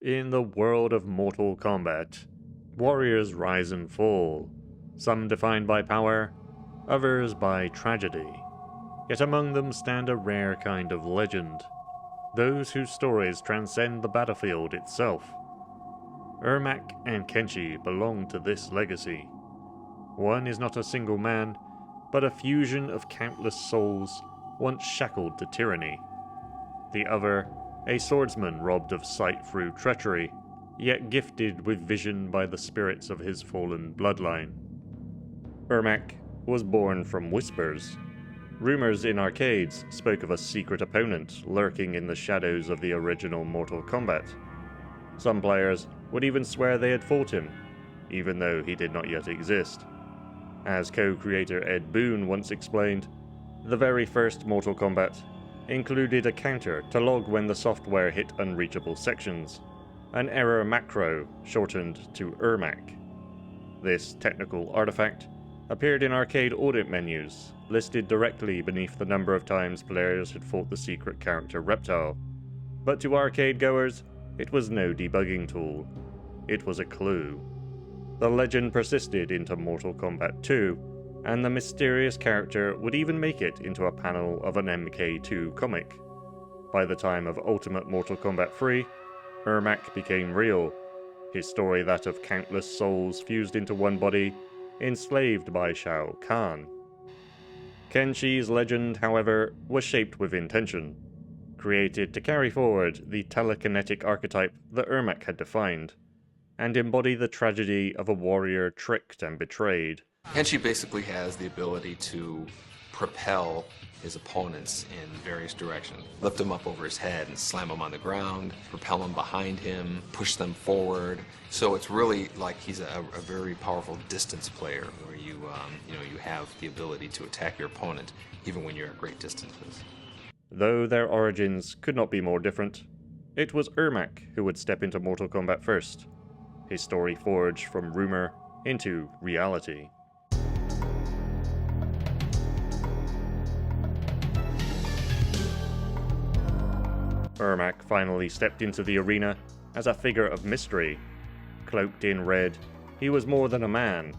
In the world of Mortal Kombat, warriors rise and fall, some defined by power, others by tragedy. Yet among them stand a rare kind of legend, those whose stories transcend the battlefield itself. Ermac and Kenshi belong to this legacy. One is not a single man, but a fusion of countless souls once shackled to tyranny. The other, a swordsman robbed of sight through treachery, yet gifted with vision by the spirits of his fallen bloodline. Ermac was born from whispers. Rumors in arcades spoke of a secret opponent lurking in the shadows of the original Mortal Kombat. Some players would even swear they had fought him, even though he did not yet exist. As co-creator Ed Boon once explained, the very first Mortal Kombat included a counter to log when the software hit unreachable sections, an error macro shortened to Ermac. This technical artifact appeared in arcade audit menus, listed directly beneath the number of times players had fought the secret character Reptile. But to arcade goers, it was no debugging tool. It was a clue. The legend persisted into Mortal Kombat 2, and the mysterious character would even make it into a panel of an MK2 comic. By the time of Ultimate Mortal Kombat 3, Ermac became real, his story that of countless souls fused into one body, enslaved by Shao Kahn. Kenshi's legend, however, was shaped with intention, created to carry forward the telekinetic archetype that Ermac had defined, and embody the tragedy of a warrior tricked and betrayed. Kenshi basically has the ability to propel his opponents in various directions. Lift them up over his head and slam them on the ground, propel them behind him, push them forward. So it's really like he's a very powerful distance player where you have the ability to attack your opponent even when you're at great distances. Though their origins could not be more different, it was Ermac who would step into Mortal Kombat first, his story forged from rumor into reality. Ermac finally stepped into the arena as a figure of mystery. Cloaked in red, he was more than a man.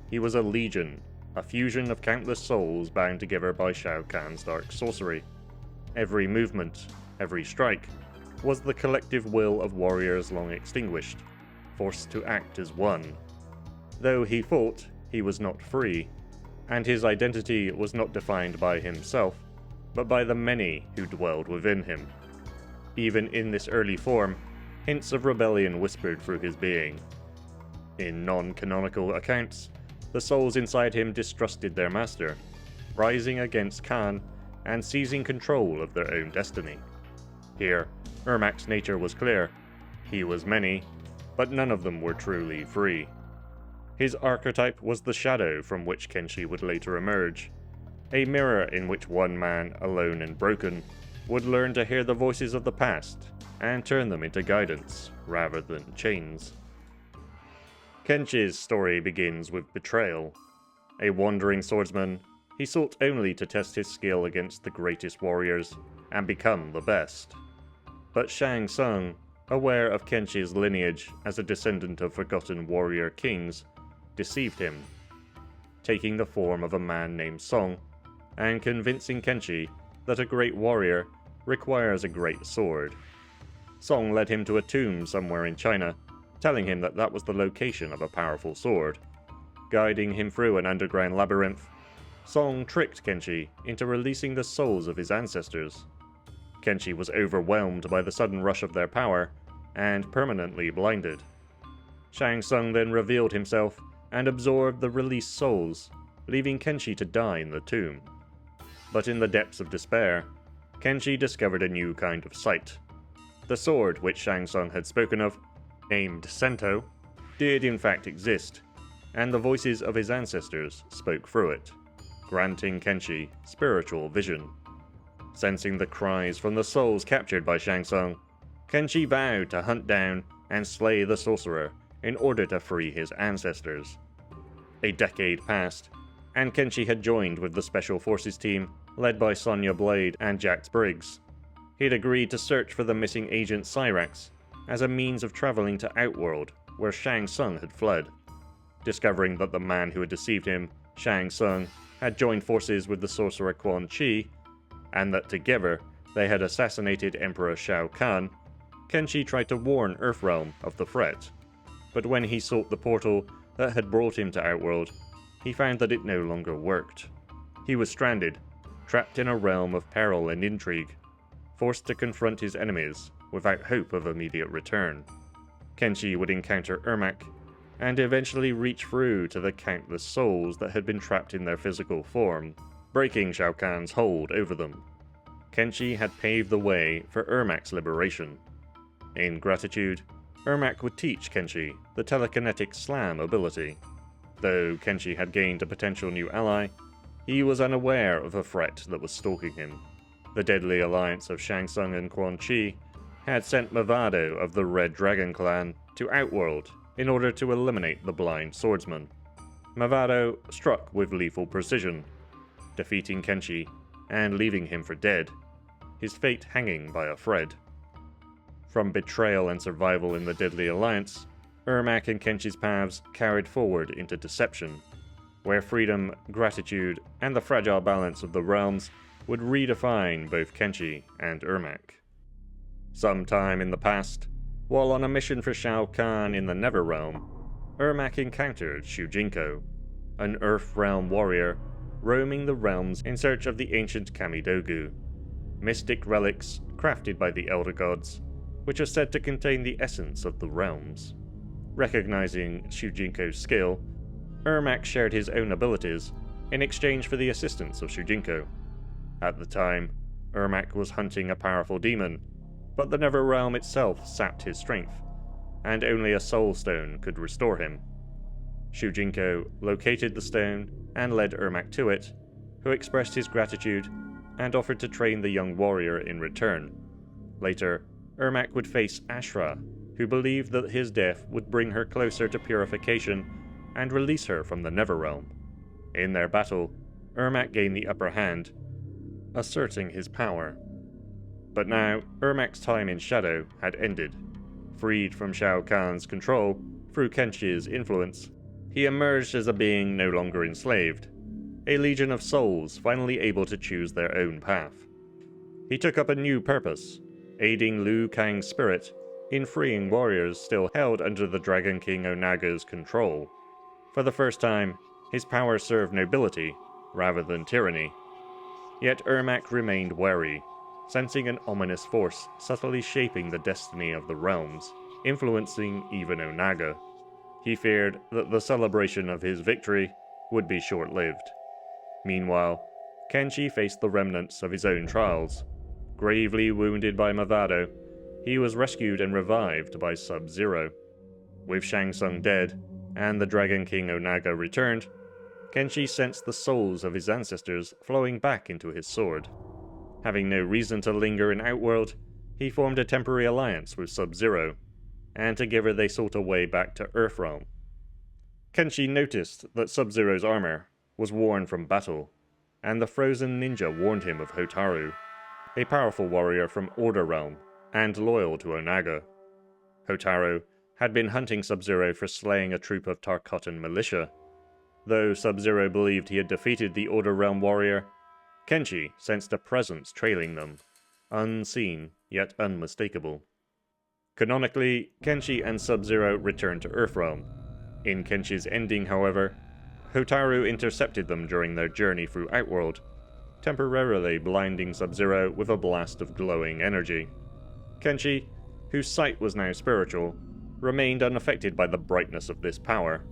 He was a legion, a fusion of countless souls bound together by Shao Kahn's dark sorcery. Every movement, every strike, was the collective will of warriors long extinguished, forced to act as one. Though he fought, he was not free, and his identity was not defined by himself, but by the many who dwelled within him. Even in this early form, hints of rebellion whispered through his being. In non-canonical accounts, the souls inside him distrusted their master, rising against Kahn and seizing control of their own destiny. Here, Ermac's nature was clear. He was many, but none of them were truly free. His archetype was the shadow from which Kenshi would later emerge, a mirror in which one man, alone and broken, would learn to hear the voices of the past and turn them into guidance rather than chains. Kenshi's story begins with betrayal. A wandering swordsman, he sought only to test his skill against the greatest warriors and become the best. But Shang Tsung, aware of Kenshi's lineage as a descendant of forgotten warrior kings, deceived him, taking the form of a man named Song and convincing Kenshi that a great warrior requires a great sword. Song led him to a tomb somewhere in China, telling him that that was the location of a powerful sword. Guiding him through an underground labyrinth, Song tricked Kenshi into releasing the souls of his ancestors. Kenshi was overwhelmed by the sudden rush of their power and permanently blinded. Shang Tsung then revealed himself and absorbed the released souls, leaving Kenshi to die in the tomb. But in the depths of despair, Kenshi discovered a new kind of sight. The sword which Shang Tsung had spoken of, named Sento, did in fact exist, and the voices of his ancestors spoke through it, granting Kenshi spiritual vision. Sensing the cries from the souls captured by Shang Tsung, Kenshi vowed to hunt down and slay the sorcerer in order to free his ancestors. A decade passed, and Kenshi had joined with the Special Forces team led by Sonya Blade and Jax Briggs. He'd agreed to search for the missing agent Cyrax as a means of traveling to Outworld, where Shang Tsung had fled. Discovering that the man who had deceived him, Shang Tsung, had joined forces with the sorcerer Quan Chi, and that together they had assassinated Emperor Shao Kahn, Kenshi tried to warn Earthrealm of the threat. But when he sought the portal that had brought him to Outworld, he found that it no longer worked. He was stranded, trapped in a realm of peril and intrigue, forced to confront his enemies without hope of immediate return. Kenshi would encounter Ermac, and eventually reach through to the countless souls that had been trapped in their physical form, breaking Shao Kahn's hold over them. Kenshi had paved the way for Ermac's liberation. In gratitude, Ermac would teach Kenshi the telekinetic slam ability. Though Kenshi had gained a potential new ally, he was unaware of a threat that was stalking him. The deadly alliance of Shang Tsung and Quan Chi had sent Mavado of the Red Dragon clan to Outworld in order to eliminate the blind swordsman. Mavado struck with lethal precision, defeating Kenshi and leaving him for dead, his fate hanging by a thread. From betrayal and survival in the deadly alliance, Ermac and Kenshi's paths carried forward into deception, where freedom, gratitude, and the fragile balance of the realms would redefine both Kenshi and Ermac. Sometime in the past, while on a mission for Shao Kahn in the Netherrealm, Ermac encountered Shujinko, an Earthrealm warrior roaming the realms in search of the ancient Kamidogu, mystic relics crafted by the Elder Gods, which are said to contain the essence of the realms. Recognizing Shujinko's skill, Ermac shared his own abilities in exchange for the assistance of Shujinko. At the time, Ermac was hunting a powerful demon, but the Netherrealm itself sapped his strength, and only a soul stone could restore him. Shujinko located the stone and led Ermac to it, who expressed his gratitude and offered to train the young warrior in return. Later, Ermac would face Ashra, who believed that his death would bring her closer to purification and release her from the Netherrealm. In their battle, Ermac gained the upper hand, asserting his power. But now, Ermac's time in Shadow had ended. Freed from Shao Kahn's control through Kenshi's influence, he emerged as a being no longer enslaved, a legion of souls finally able to choose their own path. He took up a new purpose, aiding Liu Kang's spirit in freeing warriors still held under the Dragon King Onaga's control. For the first time, his power served nobility rather than tyranny. Yet Ermac remained wary, sensing an ominous force subtly shaping the destiny of the realms, influencing even Onaga. He feared that the celebration of his victory would be short-lived. Meanwhile, Kenshi faced the remnants of his own trials. Gravely wounded by Mavado, he was rescued and revived by Sub-Zero. With Shang Tsung dead, and the Dragon King Onaga returned, Kenshi sensed the souls of his ancestors flowing back into his sword. Having no reason to linger in Outworld, he formed a temporary alliance with Sub-Zero, and together they sought a way back to Earthrealm. Kenshi noticed that Sub-Zero's armor was worn from battle, and the frozen ninja warned him of Hotaru, a powerful warrior from Order Realm and loyal to Onaga. Hotaru had been hunting Sub-Zero for slaying a troop of Tarkatan militia. Though Sub-Zero believed he had defeated the Order Realm warrior, Kenshi sensed a presence trailing them, unseen yet unmistakable. Canonically, Kenshi and Sub-Zero returned to Earthrealm. In Kenshi's ending, however, Hotaru intercepted them during their journey through Outworld, temporarily blinding Sub-Zero with a blast of glowing energy. Kenshi, whose sight was now spiritual, remained unaffected by the brightness of this power,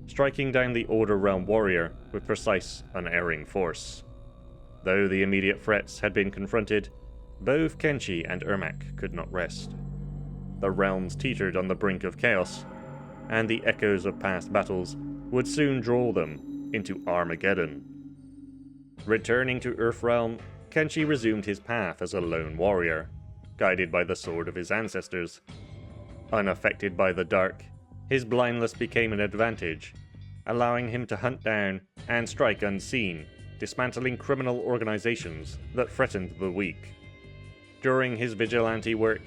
striking down the Order Realm warrior with precise, unerring force. Though the immediate threats had been confronted, both Kenshi and Ermac could not rest. The realms teetered on the brink of chaos, and the echoes of past battles would soon draw them into Armageddon. Returning to Earthrealm, Kenshi resumed his path as a lone warrior, guided by the sword of his ancestors. Unaffected by the dark, his blindness became an advantage, allowing him to hunt down and strike unseen, dismantling criminal organizations that threatened the weak. During his vigilante work,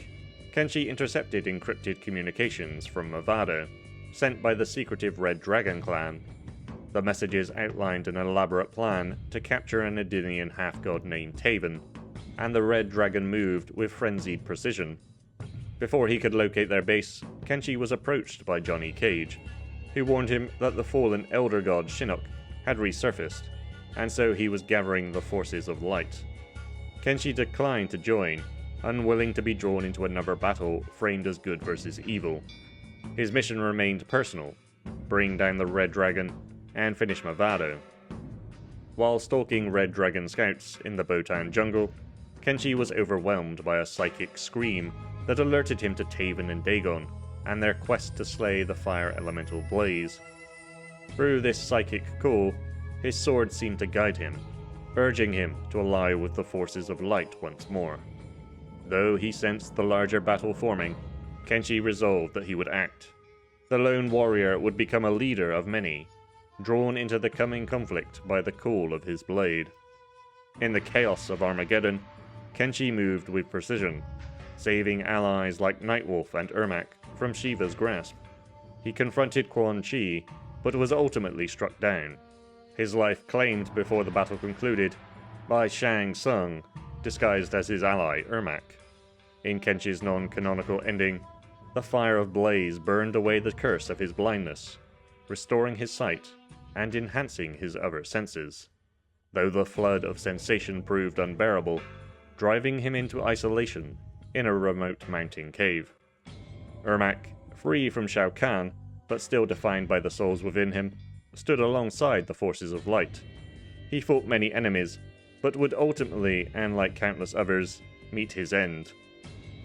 Kenshi intercepted encrypted communications from Mavado, sent by the secretive Red Dragon clan. The messages outlined an elaborate plan to capture an Edenian half-god named Taven, and the Red Dragon moved with frenzied precision. Before he could locate their base, Kenshi was approached by Johnny Cage, who warned him that the fallen Elder God Shinnok had resurfaced, and so he was gathering the forces of light. Kenshi declined to join, unwilling to be drawn into another battle framed as good versus evil. His mission remained personal: bring down the Red Dragon and finish Mavado. While stalking Red Dragon scouts in the Botan jungle, Kenshi was overwhelmed by a psychic scream that alerted him to Taven and Dagon, and their quest to slay the fire elemental Blaze. Through this psychic call, his sword seemed to guide him, urging him to ally with the forces of light once more. Though he sensed the larger battle forming, Kenshi resolved that he would act. The lone warrior would become a leader of many, drawn into the coming conflict by the call of his blade. In the chaos of Armageddon, Kenshi moved with precision, saving allies like Nightwolf and Ermac from Shiva's grasp. He confronted Quan Chi, but was ultimately struck down, his life claimed before the battle concluded by Shang Tsung, disguised as his ally Ermac. In Kenshi's non-canonical ending, the fire of Blaze burned away the curse of his blindness, restoring his sight and enhancing his other senses, though the flood of sensation proved unbearable, driving him into isolation in a remote mountain cave. Ermac, free from Shao Kahn, but still defined by the souls within him, stood alongside the forces of light. He fought many enemies, but would ultimately, and like countless others, meet his end.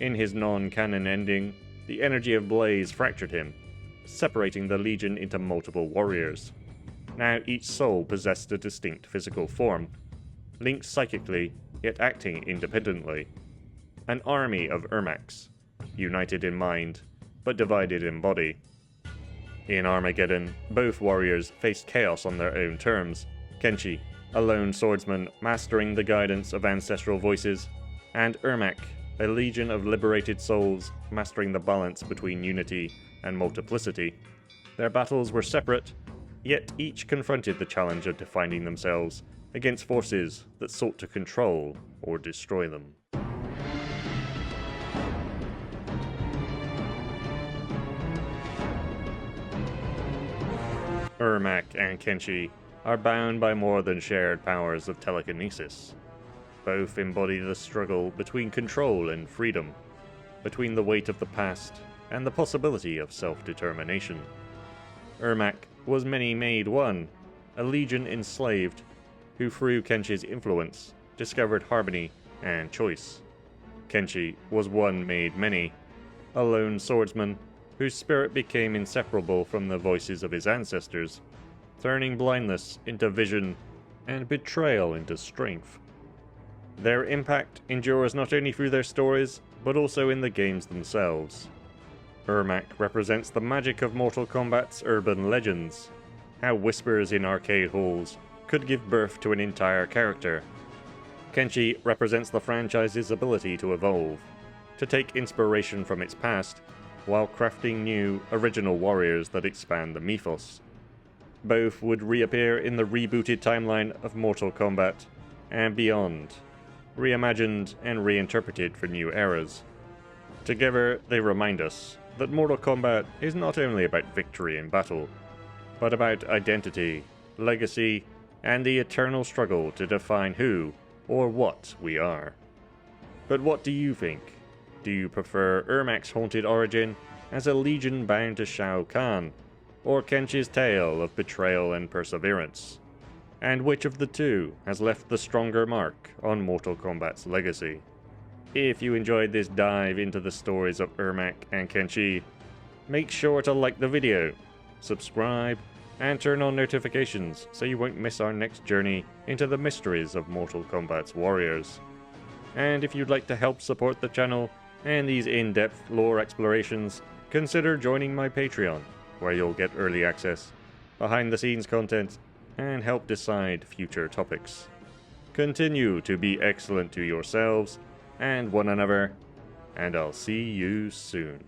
In his non-canon ending, the energy of Blaze fractured him, separating the Legion into multiple warriors. Now each soul possessed a distinct physical form, linked psychically, yet acting independently. An army of Ermacs, united in mind, but divided in body. In Armageddon, both warriors faced chaos on their own terms. Kenshi, a lone swordsman mastering the guidance of ancestral voices, and Ermac, a legion of liberated souls mastering the balance between unity and multiplicity. Their battles were separate, yet each confronted the challenge of defining themselves against forces that sought to control or destroy them. Ermac and Kenshi are bound by more than shared powers of telekinesis. Both embody the struggle between control and freedom, between the weight of the past and the possibility of self-determination. Ermac was many made one, a legion enslaved, who through Kenshi's influence discovered harmony and choice. Kenshi was one made many, a lone swordsman whose spirit became inseparable from the voices of his ancestors, turning blindness into vision and betrayal into strength. Their impact endures not only through their stories, but also in the games themselves. Ermac represents the magic of Mortal Kombat's urban legends, how whispers in arcade halls could give birth to an entire character. Kenshi represents the franchise's ability to evolve, to take inspiration from its past, while crafting new, original warriors that expand the mythos. Both would reappear in the rebooted timeline of Mortal Kombat and beyond, reimagined and reinterpreted for new eras. Together, they remind us that Mortal Kombat is not only about victory in battle, but about identity, legacy, and the eternal struggle to define who or what we are. But what do you think? Do you prefer Ermac's haunted origin as a legion bound to Shao Kahn, or Kenshi's tale of betrayal and perseverance? And which of the two has left the stronger mark on Mortal Kombat's legacy? If you enjoyed this dive into the stories of Ermac and Kenshi, make sure to like the video, subscribe, and turn on notifications so you won't miss our next journey into the mysteries of Mortal Kombat's warriors. And if you'd like to help support the channel and these in-depth lore explorations, consider joining my Patreon, where you'll get early access, behind-the-scenes content, and help decide future topics. Continue to be excellent to yourselves and one another, and I'll see you soon.